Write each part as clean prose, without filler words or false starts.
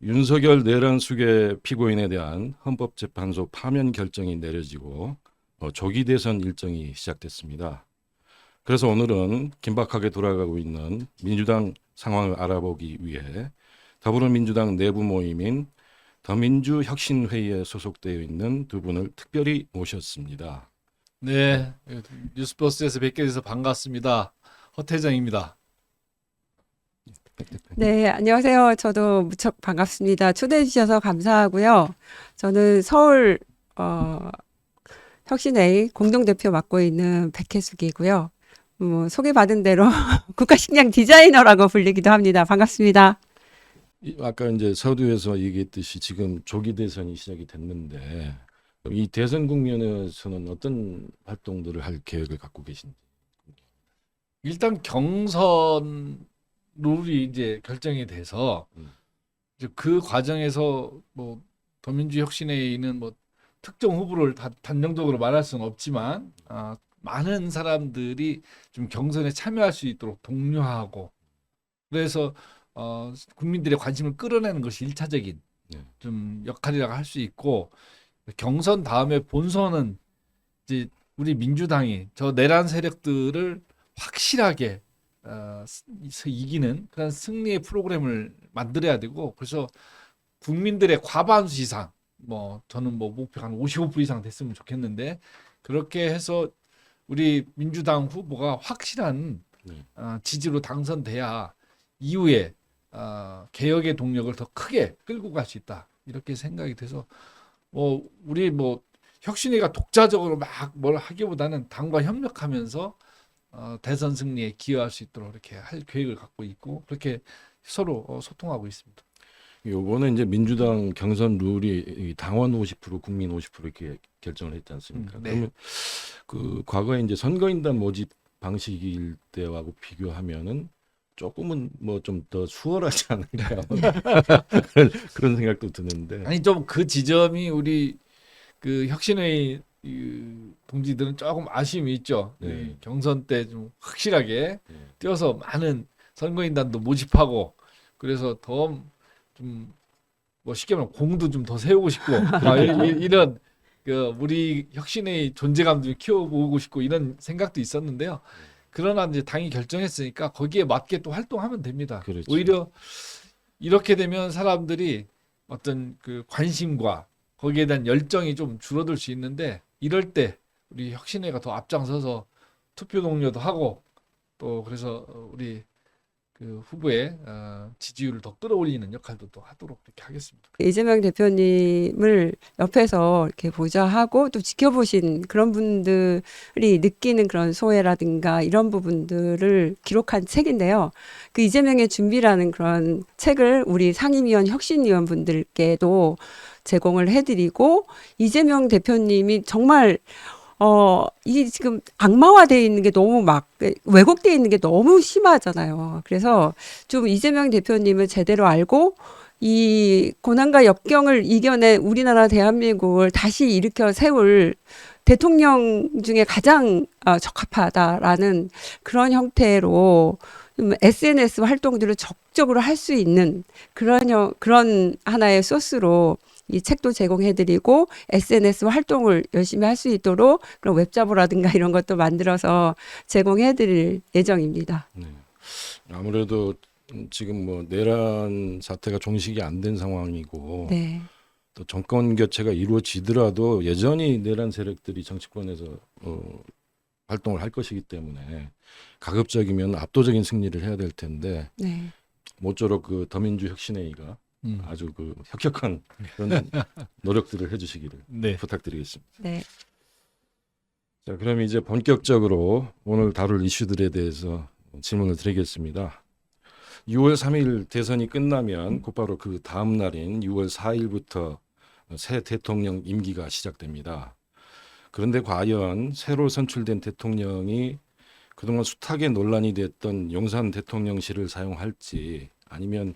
윤석열 내란 수계 피고인에 대한 헌법재판소 파면 결정이 내려지고 조기 대선 일정이 시작됐습니다. 그래서 오늘은 긴박하게 돌아가고 있는 민주당 상황을 알아보기 위해 더불어민주당 내부 모임인 더민주혁신회의에 소속되어 있는 두 분을 특별히 모셨습니다. 네, 뉴스버스에서 뵙게 돼서 반갑습니다. 허태정입니다. 네, 안녕하세요. 저도 무척 반갑습니다. 초대해 주셔서 감사하고요. 저는 서울 혁신회의 공동대표 맡고 있는 백혜숙이고요. 소개받은 대로 국가식량 디자이너라고 불리기도 합니다. 반갑습니다. 아까 이제 서두에서 얘기했듯이 지금 조기 대선이 시작이 됐는데 이 대선 국면에서는 어떤 활동들을 할 계획을 갖고 계신지. 일단 경선 룰이 이제 결정이 돼서 이제 그 과정에서 뭐 더민주혁신회의는 뭐 특정 후보를 단정적으로 말할 수는 없지만 많은 사람들이 좀 경선에 참여할 수 있도록 독려하고 그래서 국민들의 관심을 끌어내는 것이 일차적인 네. 좀 역할이라고 할 수 있고 경선 다음에 본선은 이제 우리 민주당이 저 내란 세력들을 확실하게 이기는 그런 승리의 프로그램을 만들어야 되고 그래서 국민들의 과반수 이상 뭐 저는 뭐 목표 한 55% 이상 됐으면 좋겠는데 그렇게 해서 우리 민주당 후보가 확실한 네. 지지로 당선돼야 이후에 개혁의 동력을 더 크게 끌고 갈 수 있다 이렇게 생각이 돼서 뭐 우리 뭐 혁신회가 독자적으로 막 뭘 하기보다는 당과 협력하면서 대선 승리에 기여할 수 있도록 이렇게 할 계획을 갖고 있고 그렇게 서로 소통하고 있습니다. 요거는 이제 민주당 경선 룰이 이 당원 50% 국민 50% 이렇게 결정을 했지 않습니까? 네. 그러면 그 과거에 이제 선거인단 모집 방식일 때하고 비교하면은 조금은 뭐 좀 더 수월하지 않을까 그런 생각도 드는데. 아니 좀 그 지점이 우리 그 혁신의 동지들은 조금 아쉬움이 있죠. 네. 이 경선 때 좀 확실하게 네. 뛰어서 많은 선거인단도 모집하고 그래서 더 좀 뭐 쉽게 말하면 공도 좀 더 세우고 싶고 이런 그 우리 혁신의 존재감도 좀 키워보고 싶고 이런 생각도 있었는데요. 그러나 이제 당이 결정했으니까 거기에 맞게 또 활동하면 됩니다. 그렇죠. 오히려 이렇게 되면 사람들이 어떤 그 관심과 거기에 대한 열정이 좀 줄어들 수 있는데 이럴 때 우리 혁신회가 더 앞장서서 투표 동료도 하고 또 그래서 우리 그 후보의 지지율을 더 끌어올리는 역할도 또 하도록 이렇게 하겠습니다. 이재명 대표님을 옆에서 이렇게 보좌하고 또 지켜보신 그런 분들이 느끼는 그런 소외라든가 이런 부분들을 기록한 책인데요. 그 이재명의 준비라는 그런 책을 우리 상임위원, 혁신위원 분들께도 제공을 해드리고 이재명 대표님이 정말 이 지금 악마화되어 있는 게 너무 막 왜곡되어 있는 게 너무 심하잖아요. 그래서 좀 이재명 대표님을 제대로 알고 이 고난과 역경을 이겨내 우리나라 대한민국을 다시 일으켜 세울 대통령 중에 가장 적합하다라는 그런 형태로 좀 SNS 활동들을 적극적으로 할 수 있는 그런 하나의 소스로 이 책도 제공해드리고 SNS 활동을 열심히 할 수 있도록 그런 웹자보라든가 이런 것도 만들어서 제공해드릴 예정입니다. 네. 아무래도 지금 뭐 내란 사태가 종식이 안 된 상황이고 네. 또 정권 교체가 이루어지더라도 여전히 내란 세력들이 정치권에서 활동을 할 것이기 때문에 가급적이면 압도적인 승리를 해야 될 텐데 네. 모쪼록 그 더민주혁신회의가 아주 그 혁혁한 그런 노력들을 해주시기를 네. 부탁드리겠습니다. 네. 자, 그럼 이제 본격적으로 오늘 다룰 이슈들에 대해서 질문을 드리겠습니다. 6월 3일 대선이 끝나면 곧바로 그 다음 날인 6월 4일부터 새 대통령 임기가 시작됩니다. 그런데 과연 새로 선출된 대통령이 그동안 숱하게 논란이 됐던 용산 대통령실을 사용할지 아니면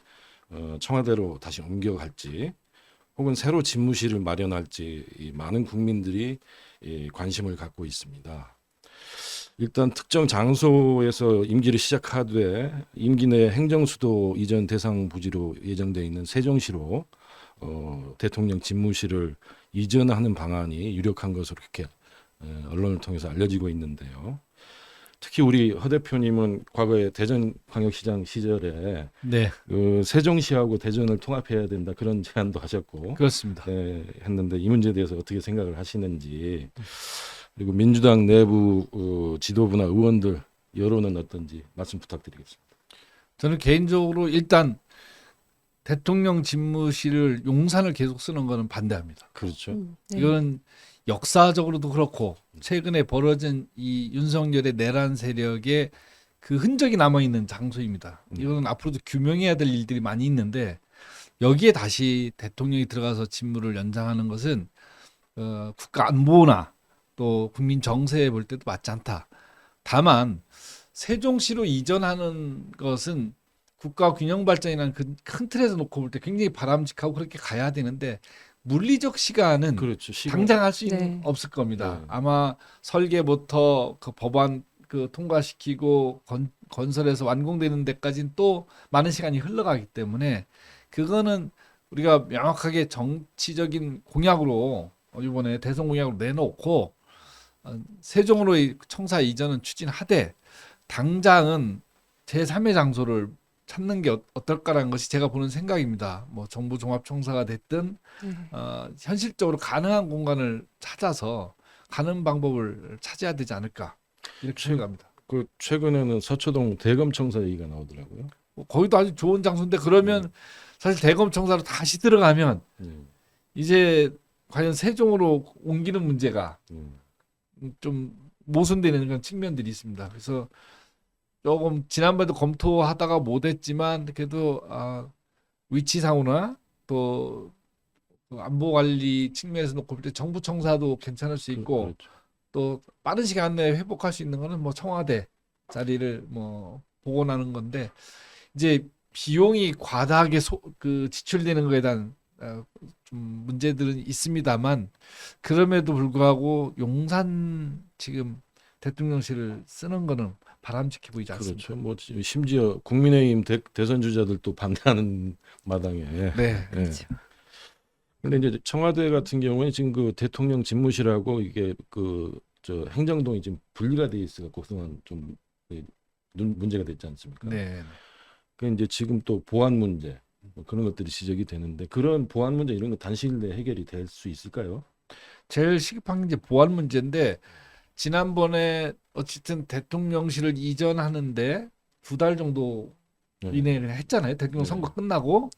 청와대로 다시 옮겨갈지 혹은 새로 집무실을 마련할지 많은 국민들이 관심을 갖고 있습니다. 일단 특정 장소에서 임기를 시작하되 임기 내 행정수도 이전 대상 부지로 예정돼 있는 세종시로 대통령 집무실을 이전하는 방안이 유력한 것으로 이렇게 언론을 통해서 알려지고 있는데요. 특히 우리 허 대표님은 과거에 대전광역시장 시절에 네, 세종시하고 대전을 통합해야 된다 그런 제안도 하셨고 그렇습니다. 했는데 이 문제에 대해서 어떻게 생각을 하시는지 그리고 민주당 내부 지도부나 의원들 여론은 어떤지 말씀 부탁드리겠습니다. 저는 개인적으로 일단 대통령 집무실을 용산을 계속 쓰는 거는 반대합니다. 그렇죠. 네. 이거는 역사적으로도 그렇고 최근에 벌어진 이 윤석열의 내란 세력의 그 흔적이 남아 있는 장소입니다. 이거는 앞으로도 규명해야 될 일들이 많이 있는데 여기에 다시 대통령이 들어가서 직무를 연장하는 것은 국가 안보나 또 국민 정세에 볼 때도 맞지 않다. 다만 세종시로 이전하는 것은 국가 균형 발전이라는 그 큰 틀에서 놓고 볼 때 굉장히 바람직하고 그렇게 가야 되는데 물리적 시간은 그렇죠. 당장 할 수 네. 없을 겁니다. 네. 아마 설계부터 그 법안 통과시키고 건설해서 완공되는 데까지는 또 많은 시간이 흘러가기 때문에 그거는 우리가 명확하게 정치적인 공약으로 이번에 대선 공약으로 내놓고 세종으로 청사 이전은 추진하되 당장은 제3의 장소를 찾는 게 어떨까라는 것이 제가 보는 생각입니다. 뭐 정부 종합청사가 됐든 현실적으로 가능한 공간을 찾아서 가는 방법을 찾아야 되지 않을까 이렇게 생각합니다. 그 최근에는 서초동 대검청사 얘기가 나오더라고요. 거기도 아주 좋은 장소인데 그러면 사실 대검청사로 다시 들어가면 이제 과연 세종으로 옮기는 문제가 좀 모순되는 그런 측면들이 있습니다. 그래서 조금 지난번에도 검토하다가 못했지만 그래도 위치상으로나 또 안보 관리 측면에서 놓고 볼 때 정부 청사도 괜찮을 수 있고 그렇죠. 또 빠른 시간 내에 회복할 수 있는 거는 뭐 청와대 자리를 뭐 복원하는 건데 이제 비용이 과다하게 지출되는 거에 대한 좀 문제들은 있습니다만 그럼에도 불구하고 용산 지금 대통령실을 쓰는 거는 바람직해 보이지 않습니다. 그렇죠. 뭐 심지어 국민의힘 대선 주자들도 반대하는 마당에. 네. 그렇죠. 근데 이제 청와대 같은 경우에 지금 그 대통령 집무실하고 이게 저 행정동이 지금 분리가 돼 있어 갖고 그동안 좀 문제가 됐지 않습니까? 네. 그 이제 지금 또 보안 문제 뭐 그런 것들이 지적이 되는데 그런 보안 문제 이런 거 단시일 내에 해결이 될 수 있을까요? 제일 시급한 게 이제 보안 문제인데 지난번에 어쨌든 대통령실을 이전하는데 2달 정도 네. 이내에 했잖아요. 대통령 네. 선거 끝나고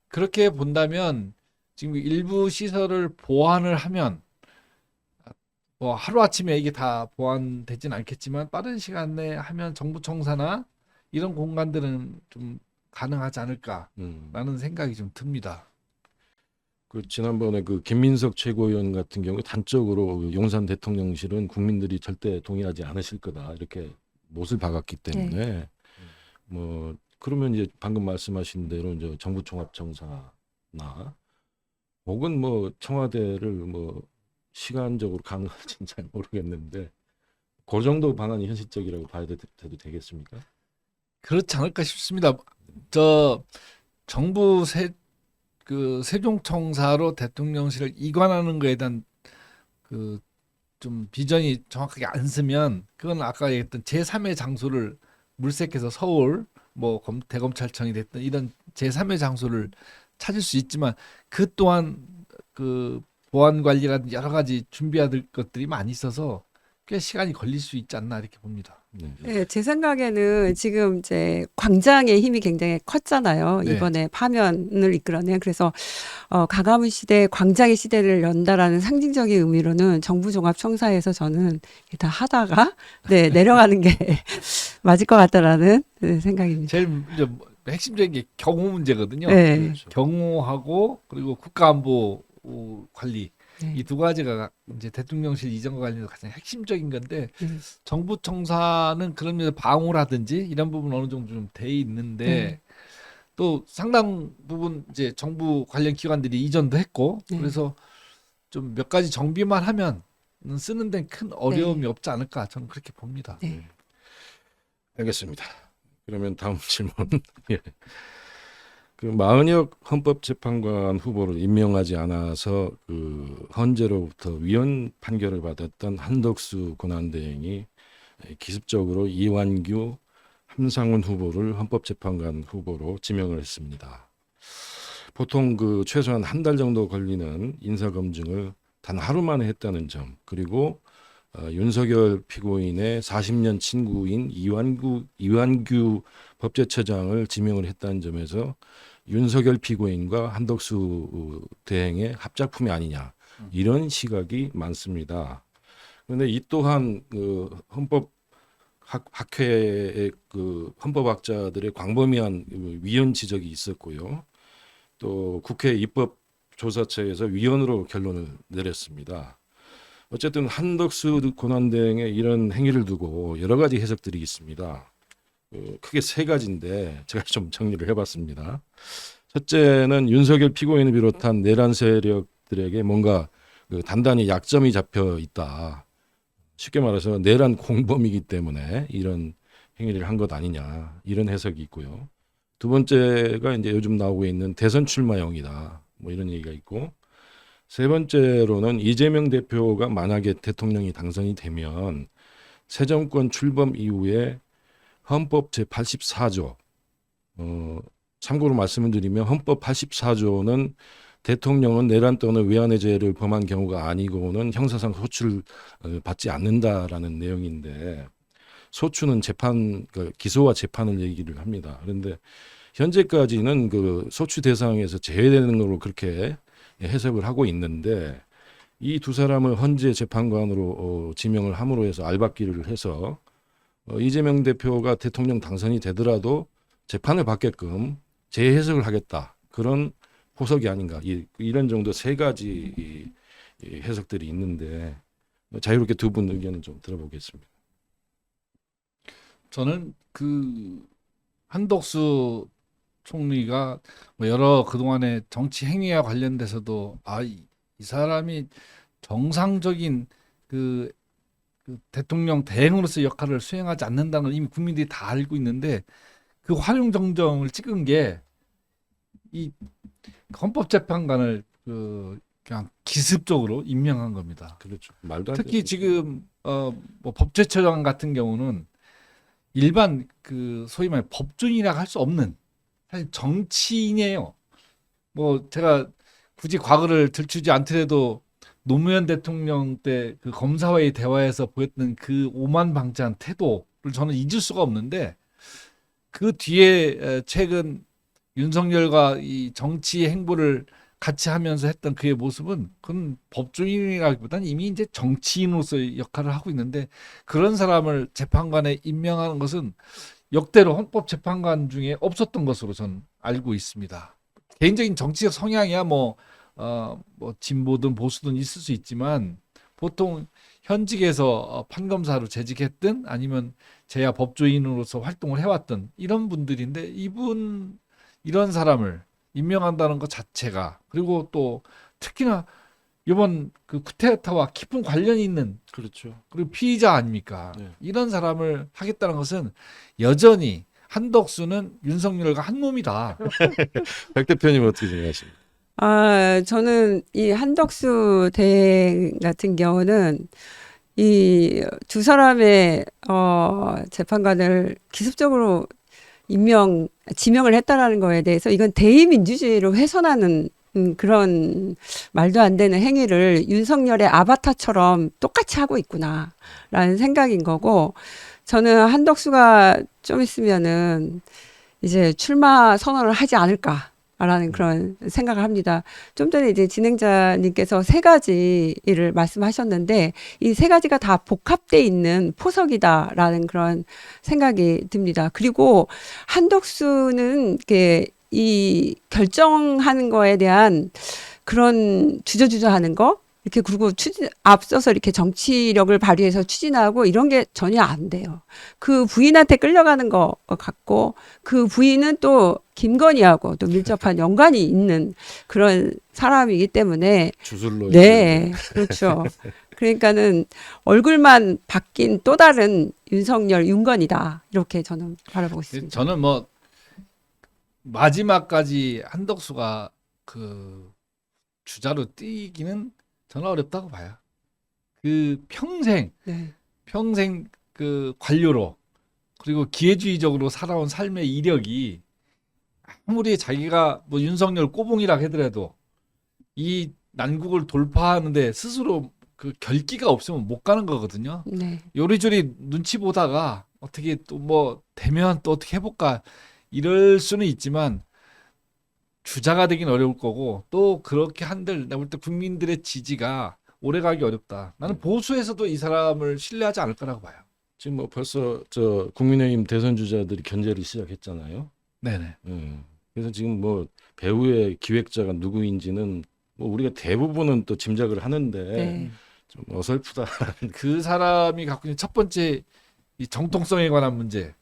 그렇게 본다면 지금 일부 시설을 보완을 하면 뭐 하루아침에 이게 다 보완되진 않겠지만 빠른 시간 내에 하면 정부 청사나 이런 공간들은 좀 가능하지 않을까라는 생각이 좀 듭니다. 그 지난번에 그 김민석 최고위원 같은 경우에 단적으로 용산 대통령실은 국민들이 절대 동의하지 않으실 거다 이렇게 못을 박았기 때문에 뭐 그러면 이제 방금 말씀하신 대로 이제 정부 종합청사나 혹은 뭐 청와대를 뭐 시간적으로 가능할지는 잘 모르겠는데 그 정도 방안이 현실적이라고 봐야 돼도 되겠습니까? 그렇지 않을까 싶습니다. 저 정부 세종청사로 대통령실을 이관하는 거에 대한 그 좀 비전이 정확하게 안 쓰면 그건 아까 얘기했던 제3의 장소를 물색해서 서울 뭐 대검찰청이 됐든 이런 제3의 장소를 찾을 수 있지만 그 또한 그 보안 관리라든지 여러 가지 준비해야 될 것들이 많이 있어서 꽤 시간이 걸릴 수 있지 않나 이렇게 봅니다. 네, 제 생각에는 지금 이제 광장의 힘이 굉장히 컸잖아요. 네. 이번에 파면을 이끌어낸. 그래서 가가문 시대, 광장의 시대를 연다라는 상징적인 의미로는 정부 종합청사에서 저는 다 하다가 내려가는 게 맞을 것 같다라는 생각입니다. 제일 이제 핵심적인 게 경호 문제거든요. 네. 그렇죠. 경호하고 그리고 국가안보 관리 네. 이 두 가지가 이제 대통령실 이전과 관련해서 가장 핵심적인 건데 네. 정부 청사는 그런 면에서 방호라든지 이런 부분 어느 정도 좀 돼 있는데 네. 또 상당 부분 이제 정부 관련 기관들이 이전도 했고 네. 그래서 좀 몇 가지 정비만 하면 쓰는 데는 큰 어려움이 없지 않을까 저는 그렇게 봅니다. 네. 알겠습니다. 그러면 다음 질문. 예. 그 마은혁 헌법재판관 후보를 임명하지 않아서 그 헌재로부터 위헌 판결을 받았던 한덕수 권한대행이 기습적으로 이완규, 함상훈 후보를 헌법재판관 후보로 지명을 했습니다. 보통 그 최소한 한 달 정도 걸리는 인사검증을 단 하루 만에 했다는 점, 그리고 윤석열 피고인의 40년 친구인 이완규 법제처장을 지명을 했다는 점에서 윤석열 피고인과 한덕수 대행의 합작품이 아니냐, 이런 시각이 많습니다. 그런데 이 또한 그 학회의 그 헌법학자들의 광범위한 위헌 지적이 있었고요. 또 국회 입법조사처에서 위헌으로 결론을 내렸습니다. 어쨌든 한덕수 권한대행의 이런 행위를 두고 여러 가지 해석들이 있습니다. 크게 세 가지인데 제가 좀 정리를 해봤습니다. 첫째는 윤석열 피고인을 비롯한 내란 세력들에게 뭔가 그 단단히 약점이 잡혀 있다. 쉽게 말해서 내란 공범이기 때문에 이런 행위를 한 것 아니냐, 이런 해석이 있고요. 두 번째가 이제 요즘 나오고 있는 대선 출마용이다, 뭐 이런 얘기가 있고, 세 번째로는 이재명 대표가 만약에 대통령이 당선이 되면 새 정권 출범 이후에 헌법 제84조, 참고로 말씀을 드리면 헌법 84조는 대통령은 내란 또는 외환의 죄를 범한 경우가 아니고는 형사상 소추를 받지 않는다라는 내용인데, 소추는 재판, 그 기소와 재판을 얘기를 합니다. 그런데 현재까지는 그 소추 대상에서 제외되는 걸로 그렇게 해석을 하고 있는데, 이 두 사람을 헌재 재판관으로 지명을 함으로 해서 알박기를 해서 이재명 대표가 대통령 당선이 되더라도 재판을 받게끔 재해석을 하겠다, 그런 포석이 아닌가, 이런 정도 세 가지 해석들이 있는데 자유롭게 두 분 의견을 좀 들어보겠습니다. 저는 그 한덕수 총리가 뭐 여러 그동안의 정치 행위와 관련돼서도 이 사람이 정상적인 그 대통령 대행으로서 역할을 수행하지 않는다는 걸 이미 국민들이 다 알고 있는데, 그 활용정정을 찍은 게 이 헌법재판관을 그냥 기습적으로 임명한 겁니다. 그렇죠. 말도 안 특히 되는 지금 뭐 법제처장 같은 경우는 일반 그 소위 말해 법조인이라 할 수 없는 사실 정치인이에요. 뭐 제가 굳이 과거를 들추지 않더라도 노무현 대통령 때 그 검사와의 대화에서 보였던 그 오만방자한 태도를 저는 잊을 수가 없는데, 그 뒤에 최근 윤석열과 이 정치 행보를 같이 하면서 했던 그의 모습은, 그건 법조인이라기보다는 이미 이제 정치인으로서의 역할을 하고 있는데, 그런 사람을 재판관에 임명하는 것은 역대로 헌법재판관 중에 없었던 것으로 저는 알고 있습니다. 개인적인 정치적 성향이야 뭐 진보든 보수든 있을 수 있지만, 보통 현직에서 판검사로 재직했든 아니면 재야 법조인으로서 활동을 해왔던 이런 분들인데, 이런 사람을 임명한다는 것 자체가, 그리고 또 특히나 이번 그 쿠데타와 깊은 관련이 있는, 그렇죠. 그리고 피의자 아닙니까? 네. 이런 사람을 하겠다는 것은 여전히 한덕수는 윤석열과 한 몸이다. 백 대표님 어떻게 생각하십니까? 저는 이 한덕수 대행 같은 경우는 이 두 사람의 재판관을 기습적으로 지명을 했다라는 거에 대해서 이건 대의민주주의를 훼손하는 그런 말도 안 되는 행위를 윤석열의 아바타처럼 똑같이 하고 있구나라는 생각인 거고, 저는 한덕수가 좀 있으면은 이제 출마 선언을 하지 않을까라는 그런 생각을 합니다. 좀 전에 이제 진행자님께서 세 가지를 말씀하셨는데, 이 세 가지가 다 복합돼 있는 포석이다라는 그런 생각이 듭니다. 그리고 한덕수는 이렇게 이 결정하는 거에 대한 그런 주저주저하는 거, 이렇게 그리고 앞서서 이렇게 정치력을 발휘해서 추진하고 이런 게 전혀 안 돼요. 그 부인한테 끌려가는 것 같고 그 부인은 또 김건희하고 또 밀접한 연관이 있는 그런 사람이기 때문에 주술로 네, 그렇죠. 그러니까는 얼굴만 바뀐 또 다른 윤석열, 윤건이다 이렇게 저는 바라보고 있습니다. 저는 뭐 마지막까지 한덕수가 그 주자로 뛰기는 저는 어렵다고 봐요. 그 평생 네, 그 관료로 그리고 기회주의적으로 살아온 삶의 이력이 아무리 자기가 뭐 윤석열 꼬봉이라 하더라도 이 난국을 돌파하는데 스스로 그 결기가 없으면 못 가는 거거든요. 네, 요리조리 눈치 보다가 어떻게 또 뭐 되면 또 어떻게 해볼까 이럴 수는 있지만 주자가 되긴 어려울 거고 또 그렇게 한들 내가 볼 때 국민들의 지지가 오래가기 어렵다. 나는 보수에서도 이 사람을 신뢰하지 않을 거라고 봐요. 지금 뭐 벌써 저 국민의힘 대선 주자들이 견제를 시작했잖아요. 네네. 그래서 지금 뭐 배우의 기획자가 누구인지는 뭐 우리가 대부분은 또 짐작을 하는데 네. 좀 어설프다. 그 사람이 갖고 있는 첫 번째 이 정통성에 관한 문제를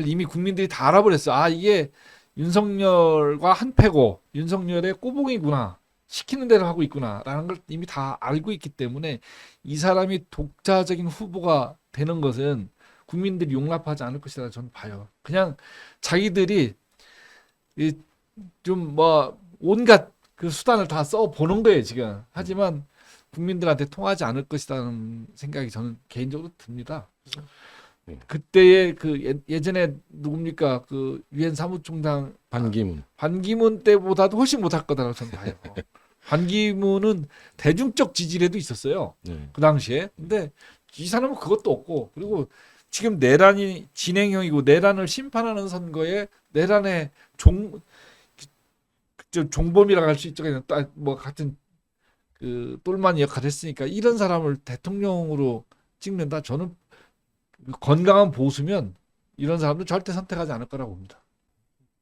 이미 국민들이 다 알아버렸어요. 아 이게 윤석열과 한패고 윤석열의 꼬봉이구나. 시키는 대로 하고 있구나라는 걸 이미 다 알고 있기 때문에 이 사람이 독자적인 후보가 되는 것은 국민들이 용납하지 않을 것이라 저는 봐요. 그냥 자기들이 좀 뭐 온갖 그 수단을 다 써 보는 거예요 지금. 하지만 국민들한테 통하지 않을 것이라는 생각이 저는 개인적으로 듭니다. 그때의 그 예전에 누굽니까 그 유엔 사무총장 반기문 때보다도 훨씬 못할 거다라고 저는 봐요. 반기문은 대중적 지지율에도 있었어요. 네. 그 당시에. 근데 이 사람은 그것도 없고 그리고 지금 내란이 진행형이고 내란을 심판하는 선거에 내란의 종범이라고 할 수 있죠. 그냥 뭐 같은 그 똘마니 역할을 했으니까 이런 사람을 대통령으로 찍는다. 저는 건강한 보수면 이런 사람들 절대 선택하지 않을 거라고 봅니다.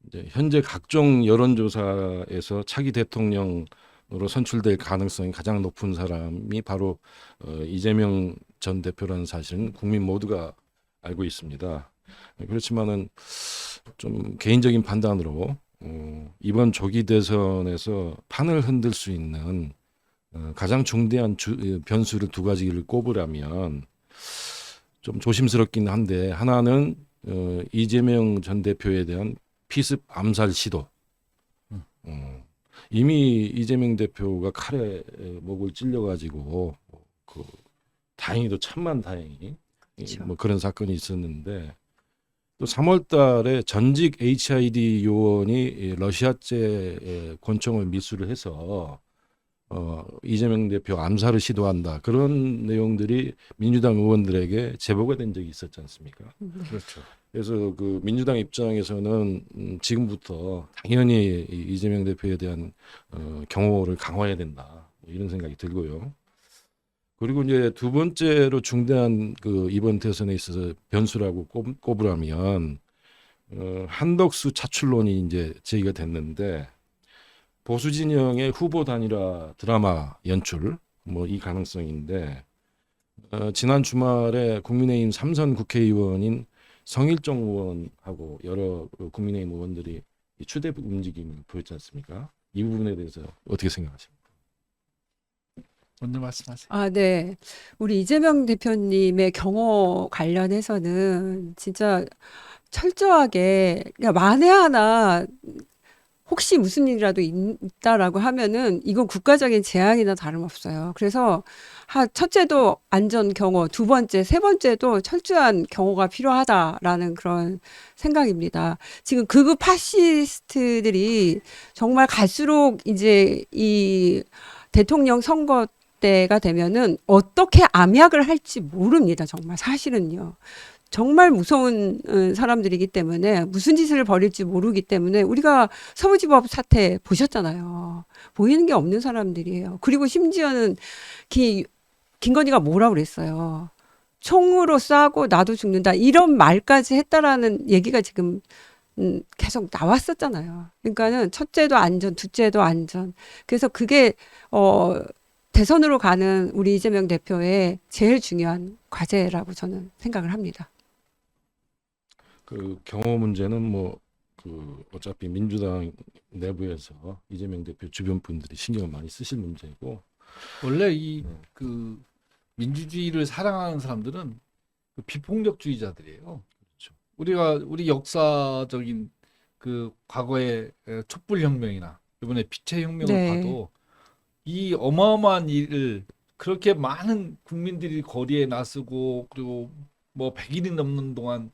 이제 현재 각종 여론조사에서 차기 대통령으로 선출될 가능성이 가장 높은 사람이 바로 이재명 전 대표라는 사실은 국민 모두가 알고 있습니다. 그렇지만은 좀 개인적인 판단으로 이번 조기 대선에서 판을 흔들 수 있는 가장 중대한 변수를 두 가지를 꼽으라면 좀 조심스럽긴 한데 하나는 이재명 전 대표에 대한 피습 암살 시도. 이미 이재명 대표가 칼에 목을 찔려가지고 그 다행히도 천만 다행히 그렇죠. 뭐 그런 사건이 있었는데 또 3월달에 전직 HID 요원이 러시아제 권총을 미수를 해서 이재명 대표 암살을 시도한다 그런 내용들이 민주당 의원들에게 제보가 된 적이 있었지 않습니까? 그렇죠. 그래서 그 민주당 입장에서는 지금부터 당연히 이재명 대표에 대한 경호를 강화해야 된다 이런 생각이 들고요. 그리고 이제 두 번째로 중대한 그 이번 대선에 있어서 변수라고 꼽으라면 한덕수 차출론이 이제 제기가 됐는데 보수 진영의 후보 단일화 드라마 연출 뭐 이 가능성인데 지난 주말에 국민의힘 3선 국회의원인 성일종 의원하고 여러 국민의힘 의원들이 추대 움직임을 보였지 않습니까? 이 부분에 대해서 어떻게 생각하십니까? 먼저 말씀하세요. 아, 네. 우리 이재명 대표님의 경호 관련해서는 진짜 철저하게 그러니까 만에 하나 혹시 무슨 일이라도 있다라고 하면은 이건 국가적인 재앙이나 다름없어요. 그래서 첫째도 안전 경호, 두 번째, 세 번째도 철저한 경호가 필요하다라는 그런 생각입니다. 지금 극우 파시스트들이 정말 갈수록 이제 이 대통령 선거 때가 되면은 어떻게 암약을 할지 모릅니다. 정말 사실은요. 정말 무서운 사람들이기 때문에 무슨 짓을 벌일지 모르기 때문에 우리가 서부지법 사태 보셨잖아요. 보이는 게 없는 사람들이에요. 그리고 심지어는 김건희가 뭐라고 그랬어요. 총으로 쏴고 나도 죽는다. 이런 말까지 했다라는 얘기가 지금 계속 나왔었잖아요. 그러니까는 첫째도 안전, 둘째도 안전. 그래서 그게 대선으로 가는 우리 이재명 대표의 제일 중요한 과제라고 저는 생각을 합니다. 그 경호 문제는 뭐 그 어차피 민주당 내부에서 이재명 대표 주변 분들이 신경을 많이 쓰실 문제고 원래 이 그 민주주의를 사랑하는 사람들은 그 비폭력주의자들이에요. 그렇죠. 우리 역사적인 그 과거의 촛불혁명이나 이번에 빛의 혁명을 네. 봐도 이 어마어마한 일을 그렇게 많은 국민들이 거리에 나서고 그리고 뭐 100일이 넘는 동안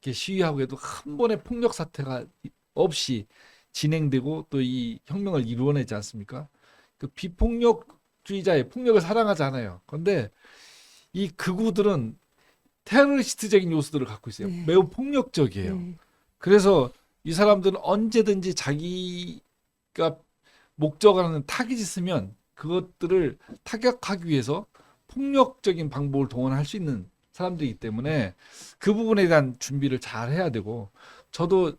이렇게 시위하고 해도 한 번의 폭력 사태가 없이 진행되고 또 이 혁명을 이루어내지 않습니까? 그 비폭력주의자의 폭력을 사랑하지 않아요. 그런데 이 극우들은 테러리스트적인 요소들을 갖고 있어요. 네. 매우 폭력적이에요. 네. 그래서 이 사람들은 언제든지 자기가 목적하는 타깃이 있으면 그것들을 타격하기 위해서 폭력적인 방법을 동원할 수 있는 사람들이기 때문에 그 부분에 대한 준비를 잘 해야 되고 저도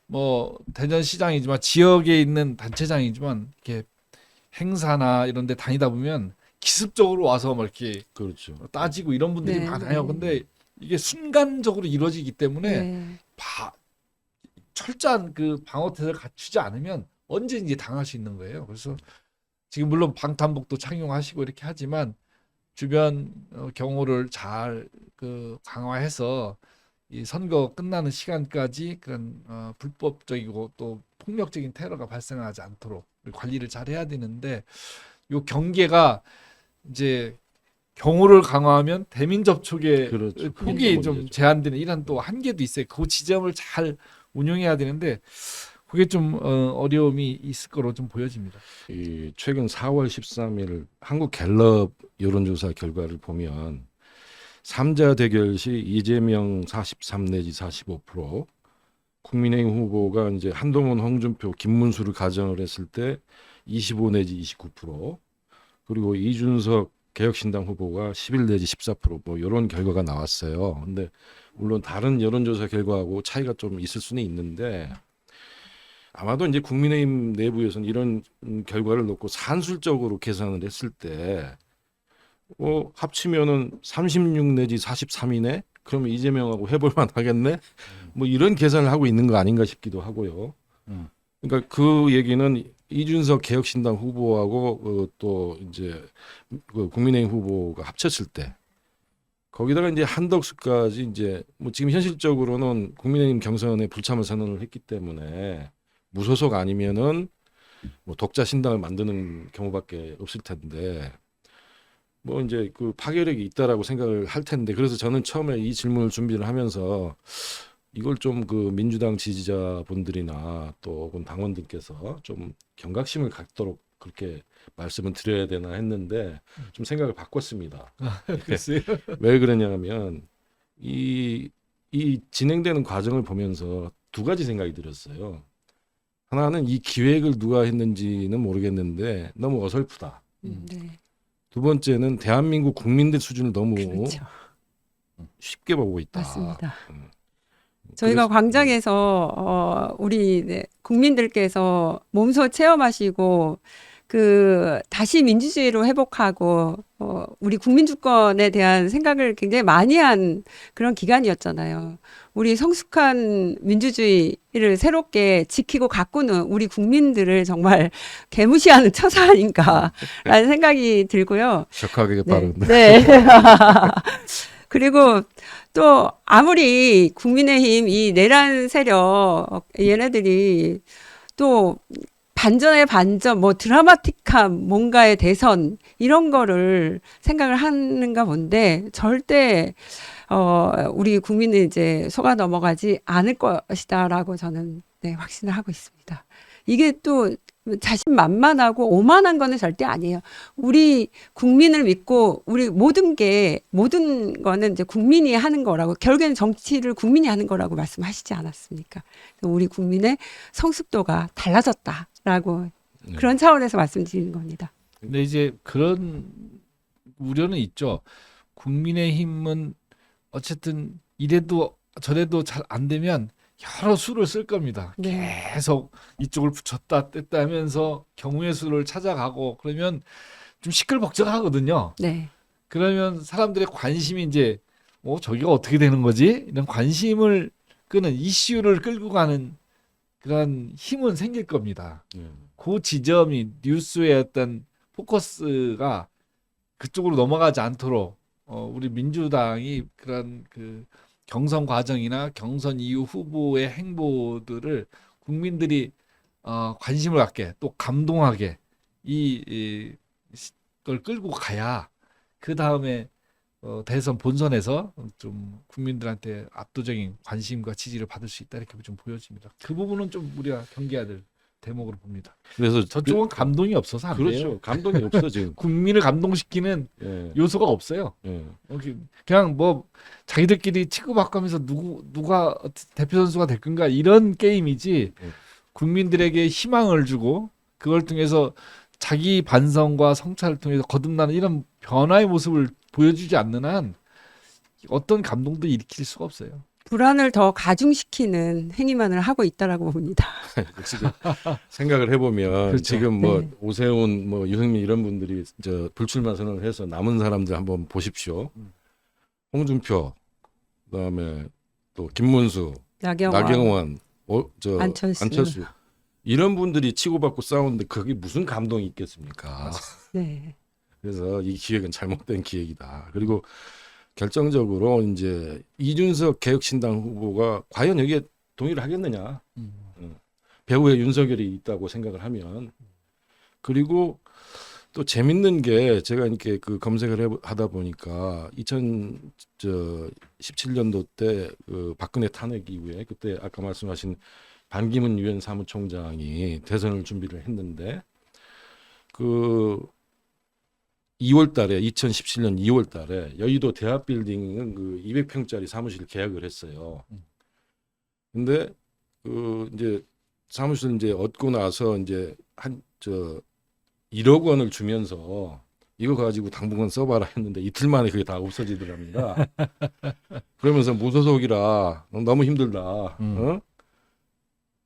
뭐 대전시장이지만 지역에 있는 단체장이지만 이렇게 행사나 이런 데 다니다 보면 기습적으로 와서 막 이렇게 그렇죠. 따지고 이런 분들이 네, 많아요. 네. 근데 이게 순간적으로 이루어지기 때문에 네. 철저한 그 방어태세를 갖추지 않으면 언제든지 당할 수 있는 거예요. 그래서 지금 물론 방탄복도 착용하시고 이렇게 하지만 주변 경호를 잘 그 강화해서 이 선거 끝나는 시간까지 그런 불법적이고 또 폭력적인 테러가 발생하지 않도록 관리를 잘 해야 되는데 요 경계가 이제 경호를 강화하면 대민 접촉의 그렇죠. 폭이 그게 좀 문제죠. 제한되는 이런 또 한계도 있어요. 그 지점을 잘 운용해야 되는데 그게 좀 어려움이 있을 거로 좀 보여집니다. 이 최근 4월 13일 한국 갤럽 여론조사 결과를 보면 3자 대결 시 이재명 43 내지 45%, 국민의힘 후보가 이제 한동훈, 홍준표, 김문수를 가정을 했을 때 25 내지 29%, 그리고 이준석 개혁신당 후보가 11 내지 14%뭐 이런 결과가 나왔어요. 근데 물론 다른 여론조사 결과하고 차이가 좀 있을 수는 있는데 아마도 이제 국민의힘 내부에서는 이런 결과를 놓고 산술적으로 계산을 했을 때 합치면은 36 내지 43이네. 그러면 이재명하고 해볼만 하겠네. 뭐 이런 계산을 하고 있는 거 아닌가 싶기도 하고요. 그러니까 그 얘기는 이준석 개혁신당 후보하고 또 이제 그 국민의힘 후보가 합쳤을 때 거기다가 이제 한덕수까지 이제 뭐 지금 현실적으로는 국민의힘 경선에 불참을 선언을 했기 때문에 무소속 아니면은 뭐 독자 신당을 만드는 경우밖에 없을 텐데 뭐 이제 그 파괴력이 있다라고 생각을 할 텐데 그래서 저는 처음에 이 질문을 준비를 하면서 이걸 좀 그 민주당 지지자분들이나 또 혹은 당원들께서 좀 경각심을 갖도록 그렇게 말씀을 드려야 되나 했는데 좀 생각을 바꿨습니다. 글쎄요. 왜 그러냐면 이 진행되는 과정을 보면서 두 가지 생각이 들었어요. 하나는 이 기획을 누가 했는지는 모르겠는데 너무 어설프다. 네. 두 번째는 대한민국 국민들 수준을 너무 그렇죠. 쉽게 보고 있다. 맞습니다. 음. 저희가 그래서- 광장에서 우리 국민들께서 몸소 체험하시고 그 다시 민주주의로 회복하고 우리 국민 주권에 대한 생각을 굉장히 많이 한 그런 기간이었잖아요. 우리 성숙한 민주주의를 새롭게 지키고 가꾸는 우리 국민들을 정말 개무시하는 처사 아닌가라는 생각이 들고요. 격하게 네. 빠른데. 네. 그리고 또 아무리 국민의힘 이 내란 세력 얘네들이 또 반전의 반전 뭐 드라마틱한 뭔가의 대선 이런 거를 생각을 하는가 본데 절대 우리 국민은 이제 속아 넘어가지 않을 것이다라고 저는 확신을 하고 있습니다. 이게 또 자신만만하고 오만한 거는 절대 아니에요. 우리 국민을 믿고 우리 모든 거는 이제 국민이 하는 거라고 결국에는 정치를 국민이 하는 거라고 말씀하시지 않았습니까? 우리 국민의 성숙도가 달라졌다라고 네. 그런 차원에서 말씀드리는 겁니다. 근데 이제 그런 우려는 있죠. 국민의힘은 어쨌든 이래도 저래도 잘 안 되면 여러 수를 쓸 겁니다. 네. 계속 이쪽을 붙였다 뗐다 하면서 경우의 수를 찾아가고 그러면 좀 시끌벅적하거든요. 네. 그러면 사람들의 관심이 이제 저기가 어떻게 되는 거지? 이런 관심을 끄는 이슈를 끌고 가는 그런 힘은 생길 겁니다. 예. 그 지점이 뉴스의 어떤 포커스가 그쪽으로 넘어가지 않도록 우리 민주당이 그런 그 경선 과정이나 경선 이후 후보의 행보들을 국민들이 관심을 갖게 또 감동하게 이걸 끌고 가야 그 다음에 대선 본선에서 좀 국민들한테 압도적인 관심과 지지를 받을 수 있다 이렇게 좀 보여집니다. 그 부분은 좀 우리가 경계해야 될 대목으로 봅니다. 그래서 저쪽은 감동이 없어서 안 그렇죠. 돼요. 감동이 없어 지금. 국민을 감동시키는 예. 요소가 없어요. 예. 그냥 뭐 자기들끼리 치고받고하면서 누가 대표 선수가 될 건가 이런 게임이지 국민들에게 희망을 주고 그걸 통해서 자기 반성과 성찰을 통해서 거듭나는 이런 변화의 모습을 보여주지 않는 한 어떤 감동도 일으킬 수가 없어요. 불안을 더 가중시키는 행위만을 하고 있다라고 봅니다. 지금 생각을 해보면 그렇죠. 지금 뭐 네. 오세훈, 뭐 유승민 이런 분들이 불출마 선언을 해서 남은 사람들 한번 보십시오. 홍준표, 그다음에 또 김문수, 나경원, 안철수 이런 분들이 치고받고 싸우는데 그게 무슨 감동이 있겠습니까? 네. 그래서 이 기획은 잘못된 기획이다. 그리고 결정적으로 이제 이준석 개혁신당 후보가 과연 여기에 동의를 하겠느냐? 배후에 윤석열이 있다고 생각을 하면 그리고 또 재밌는 게 제가 이렇게 그 검색을 하다 보니까 2017년도 때 그 박근혜 탄핵 이후에 그때 아까 말씀하신 반기문 유엔 사무총장이 대선을 준비를 했는데 그 2월 달에 2017년 2월 달에 여의도 대합 빌딩은 그 200평짜리 사무실 계약을 했어요. 근데 그 이제 사무실 이제 얻고 나서 이제 1억 원을 주면서 이거 가지고 당분간 써봐라 했는데 이틀 만에 그게 다 없어지더랍니다. 그러면서 무소속이라 너무 힘들다. 어?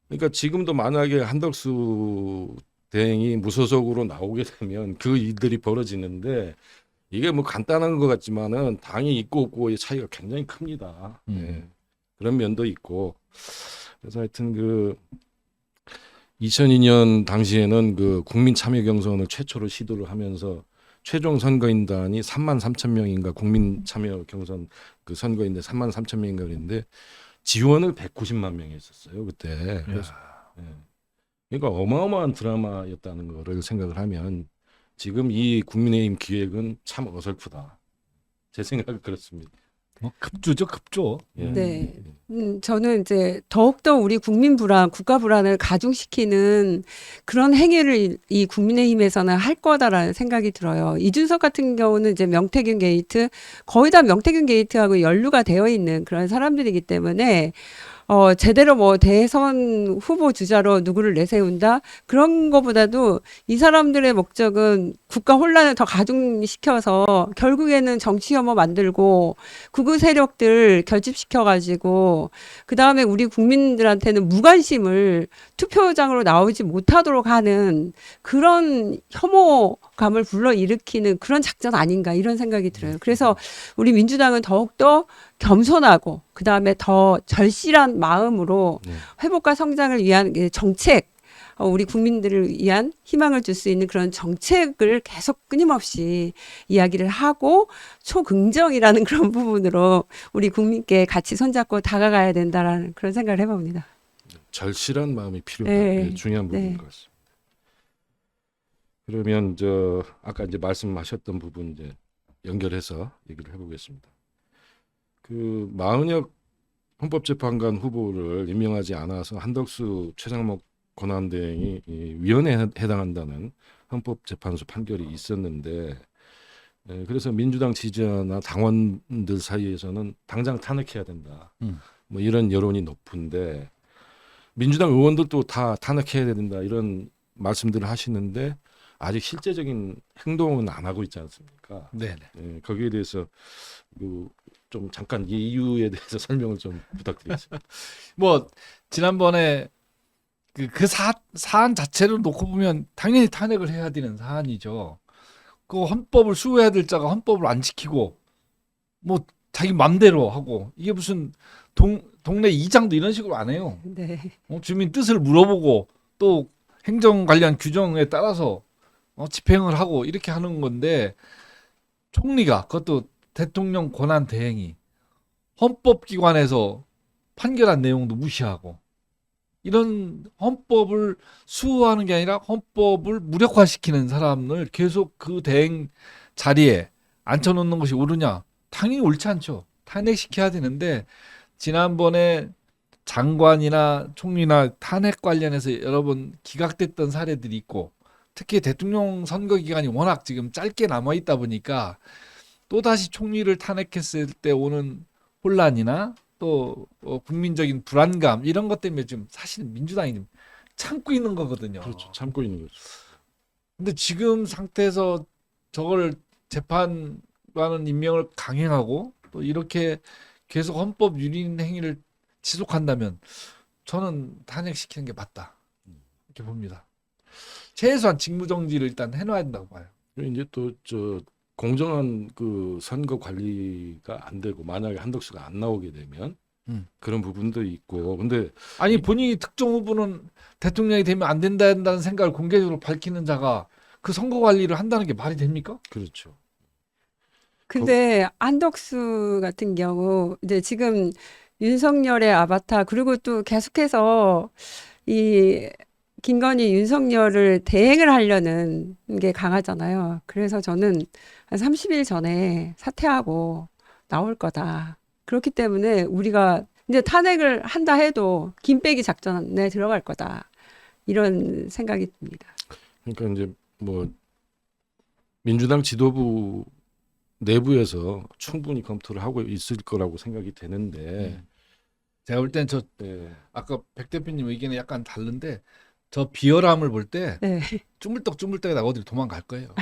그러니까 지금도 만약에 한덕수 대행이 무소속으로 나오게 되면 그 일들이 벌어지는데 이게 뭐 간단한 것 같지만은 당이 있고 없고의 차이가 굉장히 큽니다. 네. 그런 면도 있고 그래서 하여튼 그 2002년 당시에는 그 국민 참여 경선을 최초로 시도를 하면서 최종 선거인단이 33,000명인가 국민 참여 경선 그 선거인데 33,000명인가 그랬는데 지원을 190만 명이 했었어요 그때. 그래서 예. 그러니까 어마어마한 드라마였다는 거를 생각을 하면 지금 이 국민의힘 기획은 참 어설프다. 제 생각은 그렇습니다. 뭐 급조죠, 급조. 예. 네. 저는 이제 더욱더 우리 국민 불안, 국가 불안을 가중시키는 그런 행위를 이 국민의힘에서는 할 거다라는 생각이 들어요. 이준석 같은 경우는 이제 명태균 게이트, 거의 다 명태균 게이트하고 연루가 되어 있는 그런 사람들이기 때문에 제대로 뭐 대선 후보 주자로 누구를 내세운다? 그런 거보다도 이 사람들의 목적은 국가 혼란을 더 가중시켜서 결국에는 정치 혐오 만들고 극우 세력들 결집시켜가지고 그 다음에 우리 국민들한테는 무관심을 투표장으로 나오지 못하도록 하는 그런 혐오감을 불러일으키는 그런 작전 아닌가 이런 생각이 들어요. 그래서 우리 민주당은 더욱더 겸손하고 그 다음에 더 절실한 마음으로 회복과 성장을 위한 정책, 우리 국민들을 위한 희망을 줄 수 있는 그런 정책을 계속 끊임없이 이야기를 하고 초긍정이라는 그런 부분으로 우리 국민께 같이 손잡고 다가가야 된다라는 그런 생각을 해봅니다. 절실한 마음이 필요한 네. 중요한 부분인 네. 것 같습니다. 그러면 아까 이제 말씀하셨던 부분 이제 연결해서 얘기를 해보겠습니다. 그 마은혁 헌법재판관 후보를 임명하지 않아서 한덕수 최장목 권한대행이 위헌에 해당한다는 헌법재판소 판결이 있었는데 그래서 민주당 지지자나 당원들 사이에서는 당장 탄핵해야 된다. 뭐 이런 여론이 높은데 민주당 의원들도 다 탄핵해야 된다 이런 말씀들을 하시는데 아직 실제적인 행동은 안 하고 있지 않습니까? 네네. 거기에 대해서 좀 잠깐 이 이유에 대해서 설명을 좀 부탁드리겠습니다. 뭐 지난번에 그 사안 자체를 놓고 보면 당연히 탄핵을 해야 되는 사안이죠. 그 헌법을 수호해야 될 자가 헌법을 안 지키고 뭐 자기 맘대로 하고 이게 무슨 동네 이장도 이런 식으로 안 해요. 네. 주민 뜻을 물어보고 또 행정 관련 규정에 따라서 집행을 하고 이렇게 하는 건데 총리가 그것도 대통령 권한 대행이 헌법기관에서 판결한 내용도 무시하고 이런 헌법을 수호하는 게 아니라 헌법을 무력화시키는 사람을 계속 그 대행 자리에 앉혀놓는 것이 옳으냐? 당연히 옳지 않죠. 탄핵시켜야 되는데 지난번에 장관이나 총리나 탄핵 관련해서 여러 번 기각됐던 사례들이 있고 특히 대통령 선거 기간이 워낙 지금 짧게 남아 있다 보니까 또다시 총리를 탄핵했을 때 오는 혼란이나 또 국민적인 불안감 이런 것 때문에 좀 사실 민주당이 좀 참고 있는 거거든요. 그렇죠. 참고 있는 거죠. 근데 지금 상태에서 저걸 재판관은 임명을 강행하고 또 이렇게 계속 헌법 유린 행위를 지속한다면 저는 탄핵시키는 게 맞다 이렇게 봅니다. 최소한 직무정지를 일단 해놔야 된다고 봐요. 그리고 이제 또 저 공정한 그 선거 관리가 안 되고 만약에 한덕수가 안 나오게 되면 그런 부분도 있고 근데 아니 본인이 특정 후보는 대통령이 되면 안 된다는 생각을 공개적으로 밝히는 자가 그 선거 관리를 한다는 게 말이 됩니까? 그렇죠. 근데 안덕수 같은 경우 이제 지금 윤석열의 아바타 그리고 또 계속해서 이 김건희 윤석열을 대행을 하려는 게 강하잖아요. 그래서 저는 한 30일 전에 사퇴하고 나올 거다. 그렇기 때문에 우리가 이제 탄핵을 한다 해도 김빼기 작전에 들어갈 거다. 이런 생각이 듭니다. 그러니까 이제 뭐 민주당 지도부 내부에서 충분히 검토를 하고 있을 거라고 생각이 되는데 제가 볼 땐 저 네. 아까 백 대표님 의견이 약간 다른데 저 비열함을 볼 때 네. 쭈물떡에 나 어디로 도망갈 거예요.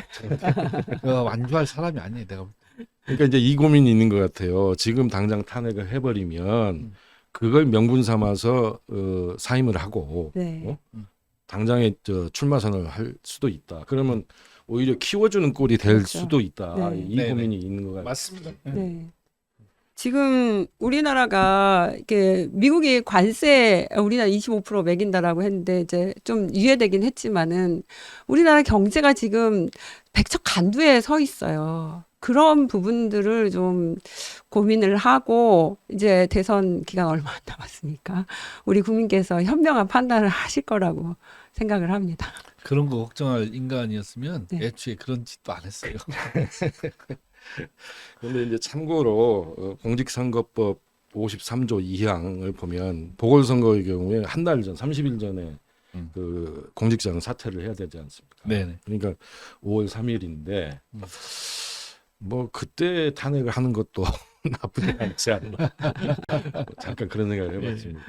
완주할 사람이 아니에요. 내가 볼 때. 그러니까 이제 이 고민이 있는 것 같아요. 지금 당장 탄핵을 해버리면 그걸 명분 삼아서 사임을 하고 네. 당장에 출마선을 할 수도 있다. 그러면 오히려 키워주는 꼴이 될 그렇죠. 수도 있다. 네. 이 네네. 고민이 있는 것 같아요. 맞습니다. 네. 지금 우리나라가 이렇게 미국이 관세 우리나라 25% 매긴다라고 했는데 이제 좀 유예되긴 했지만은 우리나라 경제가 지금 백척간두에 서 있어요. 그런 부분들을 좀 고민을 하고 이제 대선 기간 얼마 안 남았으니까 우리 국민께서 현명한 판단을 하실 거라고 생각을 합니다. 그런 거 걱정할 인간이었으면 네. 애초에 그런 짓도 안 했어요. 그런데 이제 참고로 공직선거법 53조 2항을 보면 보궐선거의 경우에 한 달 전, 30일 전에 그 공직자는 사퇴를 해야 되지 않습니까? 네네. 그러니까 5월 3일인데 뭐 그때 탄핵을 하는 것도 나쁘지 않지 않나. 뭐 잠깐 그런 생각을 해봤습니다.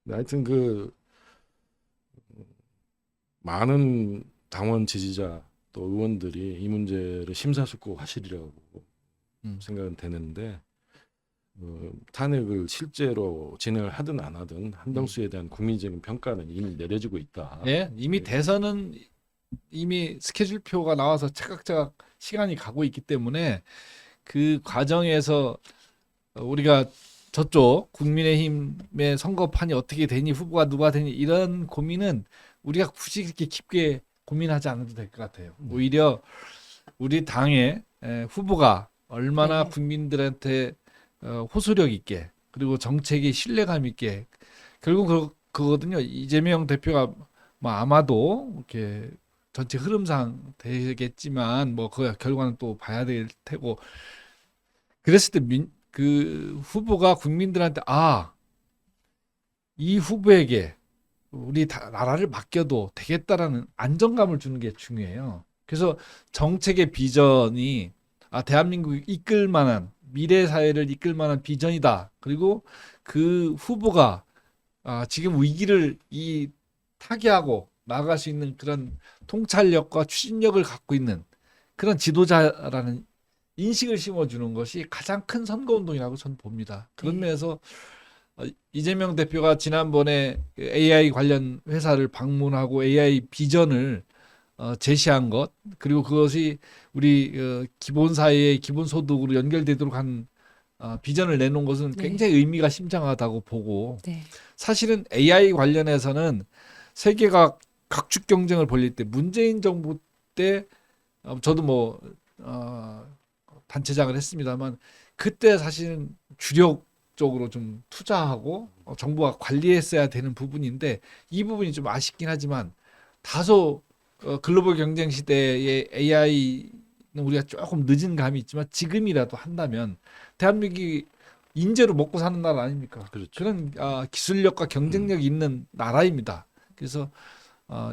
근데 하여튼 그 많은 당원 지지자 또 의원들이 이 문제를 심사숙고하시리라고 생각은 되는데 탄핵을 실제로 진행을 하든 안 하든 한덕수에 대한 국민적인 평가는 이미 내려지고 있다. 예, 이미 대선은 이미 스케줄표가 나와서 차각차각 시간이 가고 있기 때문에 그 과정에서 우리가 저쪽 국민의힘의 선거판이 어떻게 되니 후보가 누가 되니 이런 고민은 우리가 굳이 그렇게 깊게 고민하지 않아도 될 것 같아요. 오히려 우리 당의 후보가 얼마나 네. 국민들한테 호소력 있게 그리고 정책이 신뢰감 있게 결국 그거거든요. 이재명 대표가 뭐 아마도 이렇게 전체 흐름상 되겠지만 뭐 그 결과는 또 봐야 될 테고 그랬을 때 그 후보가 국민들한테 이 후보에게 우리 나라를 맡겨도 되겠다라는 안정감을 주는 게 중요해요. 그래서 정책의 비전이 대한민국을 이끌 만한 미래 사회를 이끌 만한 비전이다. 그리고 그 후보가 지금 위기를 타개하고 나아갈 수 있는 그런 통찰력과 추진력을 갖고 있는 그런 지도자라는 인식을 심어주는 것이 가장 큰 선거운동이라고 저는 봅니다. 그런 면에서 이재명 대표가 지난번에 AI 관련 회사를 방문하고 AI 비전을 제시한 것 그리고 그것이 우리 기본 사회의 기본 소득으로 연결되도록 한 비전을 내놓은 것은 네. 굉장히 의미가 심장하다고 보고 네. 사실은 AI 관련해서는 세계가 각축 경쟁을 벌일 때 문재인 정부 때 저도 뭐 단체장을 했습니다만 그때 사실은 주력적으로 좀 투자하고 정부가 관리했어야 되는 부분인데 이 부분이 좀 아쉽긴 하지만 다소 글로벌 경쟁 시대의 AI는 우리가 조금 늦은 감이 있지만 지금이라도 한다면 대한민국이 인재로 먹고 사는 나라 아닙니까? 그렇죠. 그런 기술력과 경쟁력이 있는 나라입니다. 그래서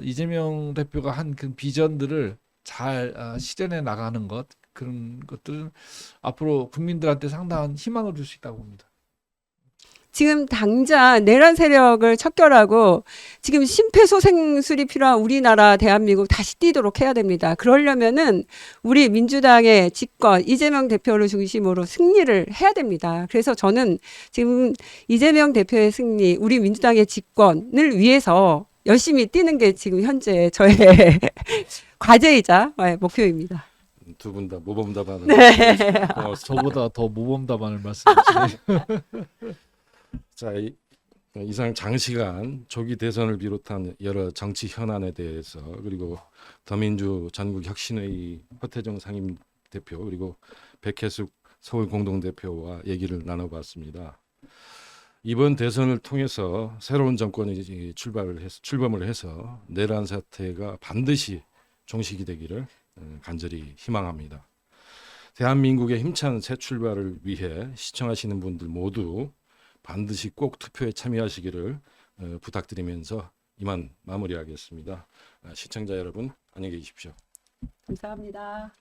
이재명 대표가 한 그 비전들을 잘 실현해 나가는 것 그런 것들은 앞으로 국민들한테 상당한 희망을 줄 수 있다고 봅니다. 지금 당장 내란 세력을 척결하고 지금 심폐소생술이 필요한 우리나라 대한민국 다시 뛰도록 해야 됩니다. 그러려면은 우리 민주당의 집권 이재명 대표를 중심으로 승리를 해야 됩니다. 그래서 저는 지금 이재명 대표의 승리, 우리 민주당의 집권을 위해서 열심히 뛰는 게 지금 현재 저의 과제이자 목표입니다. 두 분 다 모범 답안을 고맙습니다. 저보다 더 모범 답안을 말씀하시네요. 자, 이상 장시간 조기 대선을 비롯한 여러 정치 현안에 대해서 그리고 더민주 전국혁신회의 허태정 상임대표 그리고 백혜숙 서울공동대표와 얘기를 나눠봤습니다. 이번 대선을 통해서 새로운 정권이 출범을 해서 내란 사태가 반드시 종식이 되기를 간절히 희망합니다. 대한민국의 힘찬 새 출발을 위해 시청하시는 분들 모두 반드시 꼭 투표에 참여하시기를 부탁드리면서 이만 마무리하겠습니다. 시청자 여러분 안녕히 계십시오. 감사합니다.